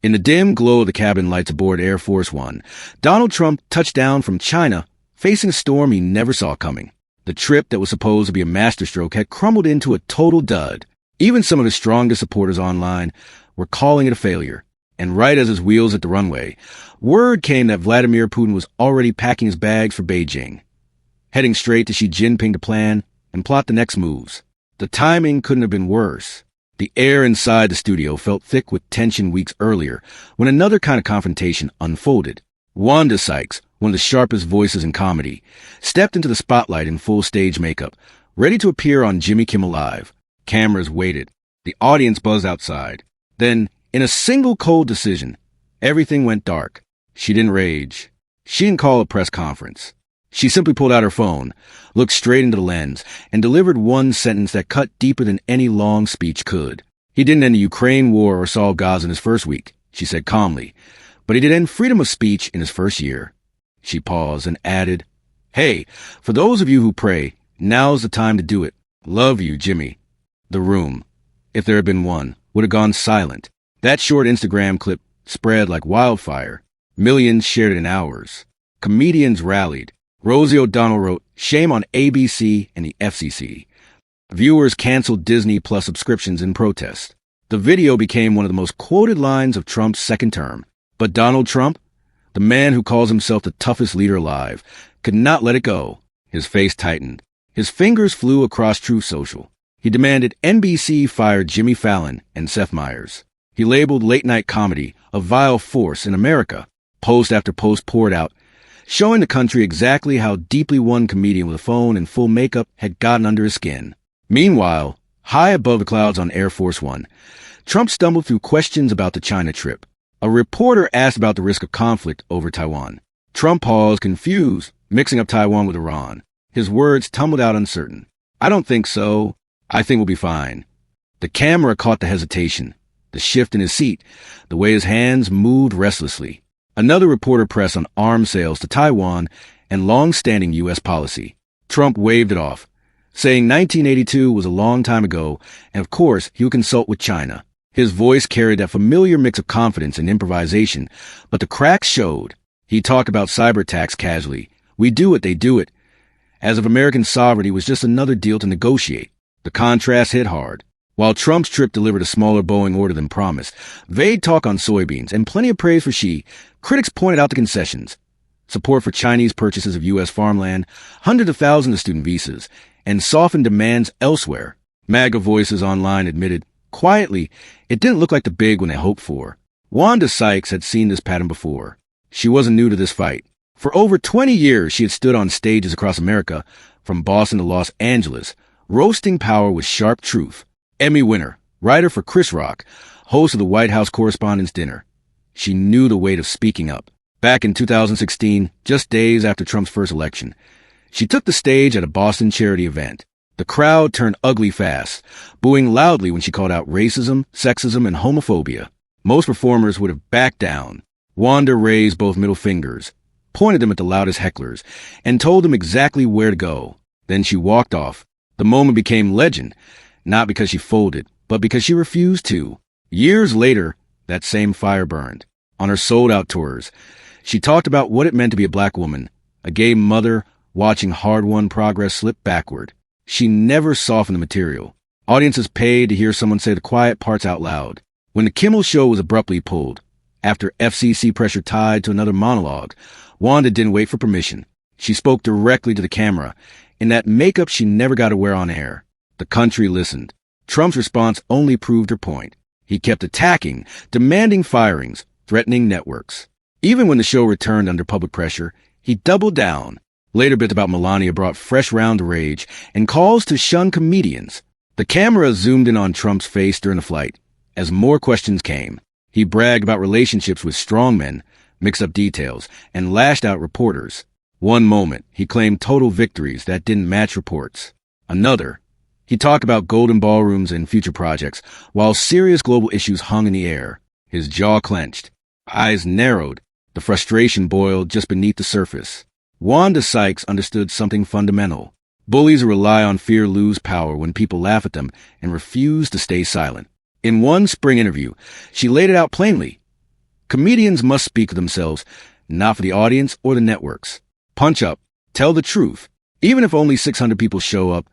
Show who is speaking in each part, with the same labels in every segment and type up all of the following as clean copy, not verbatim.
Speaker 1: In the dim glow of the cabin lights aboard Air Force One, Donald Trump touched down from China, facing a storm he never saw coming. The trip that was supposed to be a masterstroke had crumbled into a total dud. Even some of his strongest supporters online were calling it a failure. And right as his wheels hit the runway, word came that Vladimir Putin was already packing his bags for Beijing, heading straight to Xi Jinping to plan and plot the next moves. The timing couldn't have been worse. The air inside the studio felt thick with tension weeks earlier when another kind of confrontation unfolded. Wanda Syeks, one of the sharpest voices in comedy, stepped into the spotlight in full stage makeup, ready to appear on Jimmy Kimmel Live. Cameras waited. The audience buzzed outside. Then, in a single cold decision, everything went dark. She didn't rage. She didn't call a press conference. She simply pulled out her phone, looked straight into the lens, and delivered one sentence that cut deeper than any long speech could. He didn't end the Ukraine war or solve Gaza in his first week, she said calmly, but he did end freedom of speech in his first year. She paused and added, "Hey, for those of you who pray, now's the time to do it. Love you, Jimmy." The room, if there had been one, would have gone silent. That short Instagram clip spread like wildfire. Millions shared it in hours. Comedians rallied. Rosie O'Donnell wrote, "Shame on ABC and the FCC." Viewers canceled Disney Plus subscriptions in protest. The video became one of the most quoted lines of Trump's second term. But Donald Trump, the man who calls himself the toughest leader alive, could not let it go. His face tightened. His fingers flew across Truth Social. He demanded NBC fire Jimmy Fallon and Seth Meyers. He labeled late-night comedy a vile force in America. Post after post poured out, showing the country exactly how deeply one comedian with a phone and full makeup had gotten under his skin. Meanwhile, high above the clouds on Air Force One, Trump stumbled through questions about the China trip. A reporter asked about the risk of conflict over Taiwan. Trump paused, confused, mixing up Taiwan with Iran. His words tumbled out uncertain. "I don't think so. I think we'll be fine." The camera caught the hesitation, the shift in his seat, the way his hands moved restlessly. Another reporter pressed on arms sales to Taiwan and long-standing U.S. policy. Trump waved it off, saying 1982 was a long time ago, and of course he would consult with China. His voice carried that familiar mix of confidence and improvisation, but the cracks showed. He talked about cyber attacks casually. "We do it, they do it," as if American sovereignty was just another deal to negotiate. The contrast hit hard. While Trump's trip delivered a smaller Boeing order than promised, vague talk on soybeans and plenty of praise for Xi, critics pointed out the concessions. Support for Chinese purchases of U.S. farmland, hundreds of thousands of student visas, and softened demands elsewhere. MAGA voices online admitted, quietly, it didn't look like the big one they hoped for. Wanda Syeks had seen this pattern before. She wasn't new to this fight. For over 20 years, she had stood on stages across America, from Boston to Los Angeles, roasting power with sharp truth. Emmy winner, writer for Chris Rock, host of the White House Correspondents' Dinner. She knew the weight of speaking up. Back in 2016, just days after Trump's first election, she took the stage at a Boston charity event. The crowd turned ugly fast, booing loudly when she called out racism, sexism, and homophobia. Most performers would have backed down. Wanda raised both middle fingers, pointed them at the loudest hecklers, and told them exactly where to go. Then she walked off. The moment became legend, not because she folded, but because she refused to. Years later, that same fire burned. On her sold-out tours, she talked about what it meant to be a black woman, a gay mother watching hard-won progress slip backward. She never softened the material. Audiences paid to hear someone say the quiet parts out loud. When the Kimmel Show was abruptly pulled, after FCC pressure tied to another monologue, Wanda didn't wait for permission. She spoke directly to the camera, in that makeup she never got to wear on air. The country listened. Trump's response only proved her point. He kept attacking, demanding firings, threatening networks. Even when the show returned under public pressure, he doubled down. Later bits about Melania brought fresh round to rage and calls to shun comedians. The camera zoomed in on Trump's face during the flight. As more questions came, he bragged about relationships with strongmen, mixed up details, and lashed out reporters. One moment, he claimed total victories that didn't match reports. Another, he talked about golden ballrooms and future projects, while serious global issues hung in the air. His jaw clenched, eyes narrowed, the frustration boiled just beneath the surface. Wanda Syeks understood something fundamental. Bullies who rely on fear lose power when people laugh at them and refuse to stay silent. In one spring interview, she laid it out plainly. Comedians must speak for themselves, not for the audience or the networks. Punch up. Tell the truth. Even if only 600 people show up,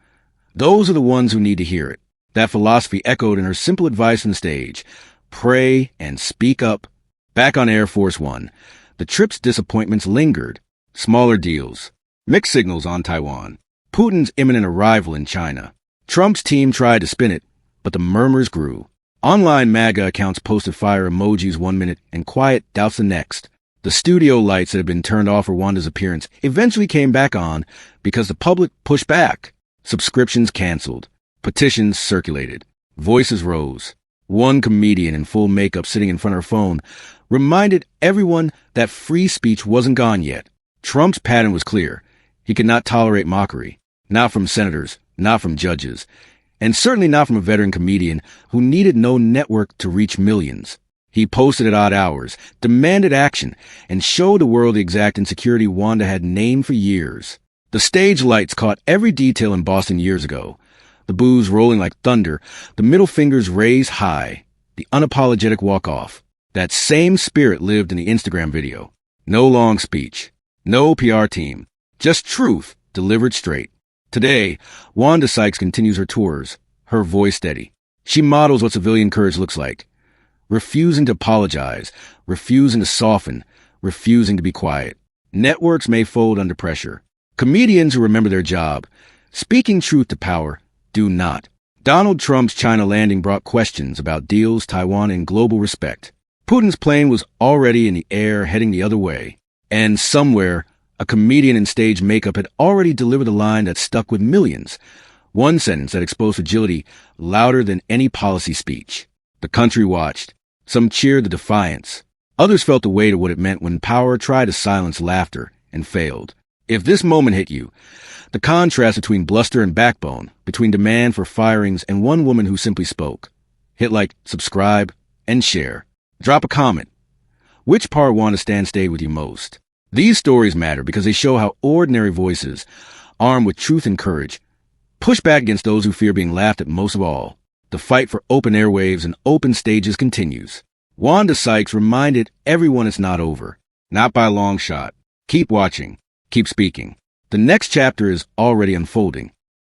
Speaker 1: those are the ones who need to hear it. That philosophy echoed in her simple advice on the stage. Pray and speak up. Back on Air Force One, the trip's disappointments lingered. Smaller deals. Mixed signals on Taiwan. Putin's imminent arrival in China. Trump's team tried to spin it, but the murmurs grew. Online MAGA accounts posted fire emojis 1 minute and quiet doubts the next. The studio lights that had been turned off for Wanda's appearance eventually came back on because the public pushed back. Subscriptions canceled. Petitions circulated. Voices rose. One comedian in full makeup sitting in front of her phone reminded everyone that free speech wasn't gone yet. Trump's pattern was clear. He could not tolerate mockery. Not from senators, not from judges, and certainly not from a veteran comedian who needed no network to reach millions. He posted at odd hours, demanded action, and showed the world the exact insecurity Wanda had named for years. The stage lights caught every detail in Boston years ago. The boos rolling like thunder, the middle fingers raised high, the unapologetic walk-off. That same spirit lived in the Instagram video. No long speech, no PR team, just truth delivered straight. Today, Wanda Syeks continues her tours, her voice steady. She models what civilian courage looks like. Refusing to apologize, refusing to soften, refusing to be quiet. Networks may fold under pressure. Comedians who remember their job, speaking truth to power, do not. Donald Trump's China landing brought questions about deals, Taiwan, and global respect. Putin's plane was already in the air heading the other way. And somewhere, a comedian in stage makeup had already delivered a line that stuck with millions. One sentence that exposed fragility louder than any policy speech. The country watched. Some cheered the defiance. Others felt the weight of what it meant when power tried to silence laughter and failed. If this moment hit you, the contrast between bluster and backbone, between demand for firings and one woman who simply spoke. Hit like, subscribe, and share. Drop a comment. Which part Wanda stayed with you most? These stories matter because they show how ordinary voices, armed with truth and courage, push back against those who fear being laughed at most of all. The fight for open airwaves and open stages continues. Wanda Syeks reminded everyone it's not over. Not by a long shot. Keep watching. Keep speaking. The next chapter is already unfolding.